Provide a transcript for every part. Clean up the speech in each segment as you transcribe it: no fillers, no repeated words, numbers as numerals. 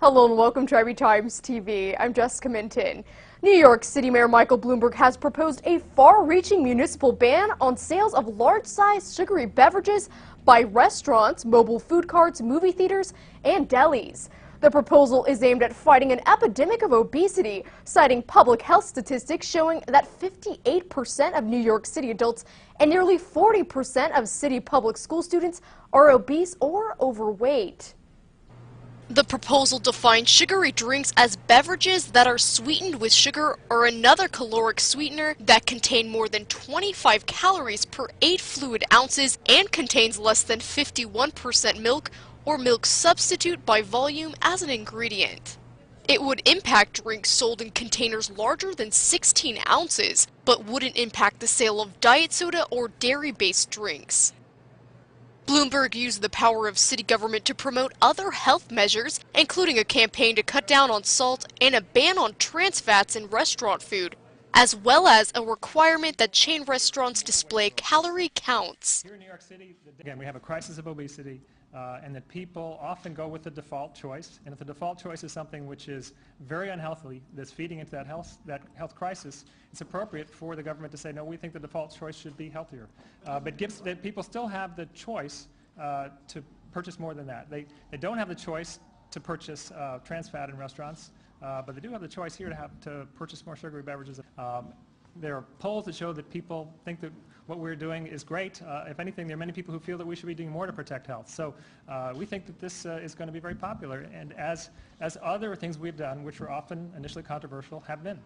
Hello and welcome to IB Times TV. I'm Jessica Minton. New York City Mayor Michael Bloomberg has proposed a far-reaching municipal ban on sales of large-sized sugary beverages by restaurants, mobile food carts, movie theaters, and delis. The proposal is aimed at fighting an epidemic of obesity, citing public health statistics showing that 58% of New York City adults and nearly 40% of city public school students are obese or overweight. The proposal defines sugary drinks as beverages that are sweetened with sugar or another caloric sweetener that contain more than 25 calories per 8 fluid ounces and contains less than 51% milk or milk substitute by volume as an ingredient. It would impact drinks sold in containers larger than 16 ounces, but wouldn't impact the sale of diet soda or dairy-based drinks. Bloomberg used the power of city government to promote other health measures, including a campaign to cut down on salt and a ban on trans fats in restaurant food, as well as a requirement that chain restaurants display calorie counts. Here in New York City, again, we have a crisis of obesity, and that people often go with the default choice. And if the default choice is something which is very unhealthy, that's feeding into that health crisis, it's appropriate for the government to say, no, we think the default choice should be healthier. But that people still have the choice to purchase more than that. They don't have the choice to purchase trans fat in restaurants, but they do have the choice here to purchase more sugary beverages. There are polls that show that people think that what we're doing is great. If anything, there are many people who feel that we should be doing more to protect health. So we think that this is going to be very popular, and as other things we've done, which were often initially controversial, have been.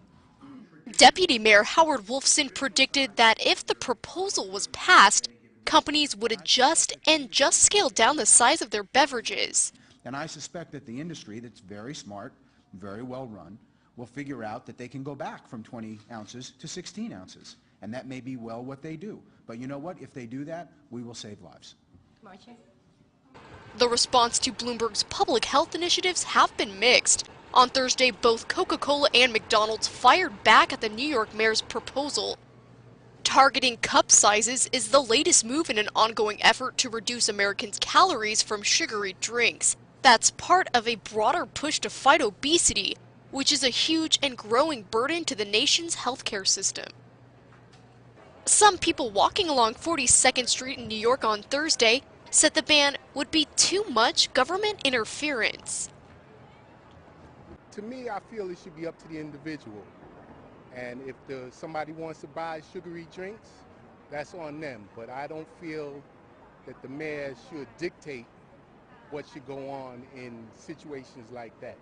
Deputy Mayor Howard Wolfson predicted that if the proposal was passed, companies would adjust and just scale down the size of their beverages. And I suspect that the industry, that's very smart, very well run, will figure out that they can go back from 20 ounces to 16 ounces. And that may be well what they do. But you know what? If they do that, we will save lives. The response to Bloomberg's public health initiatives have been mixed. On Thursday, both Coca-Cola and McDonald's fired back at the New York mayor's proposal. Targeting cup sizes is the latest move in an ongoing effort to reduce Americans' calories from sugary drinks. That's part of a broader push to fight obesity, which is a huge and growing burden to the nation's healthcare system. Some people walking along 42nd Street in New York on Thursday said the ban would be too much government interference. To me, I feel it should be up to the individual. And if somebody wants to buy sugary drinks, that's on them. But I don't feel that the mayor should dictate what should go on in situations like that.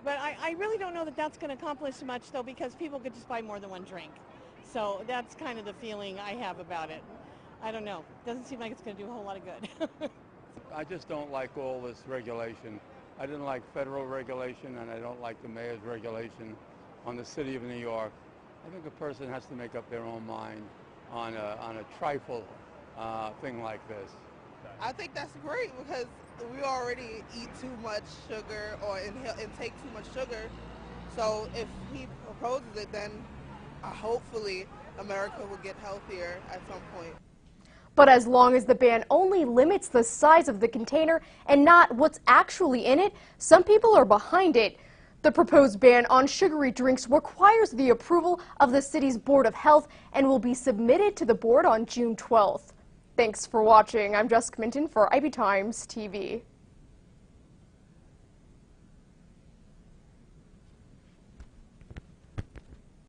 But I really don't know that that's going to accomplish much, though, because people could just buy more than one drink. So that's kind of the feeling I have about it. I don't know. Doesn't seem like it's going to do a whole lot of good. I just don't like all this regulation. I didn't like federal regulation, and I don't like the mayor's regulation on the city of New York. I think a person has to make up their own mind on a trifle thing like this. I think that's great because we already eat too much sugar or intake too much sugar. So if he proposes it, then hopefully America will get healthier at some point. But as long as the ban only limits the size of the container and not what's actually in it, some people are behind it. The proposed ban on sugary drinks requires the approval of the city's Board of Health and will be submitted to the board on June 12th. Thanks for watching. I'm Jessica Minton for IB Times TV.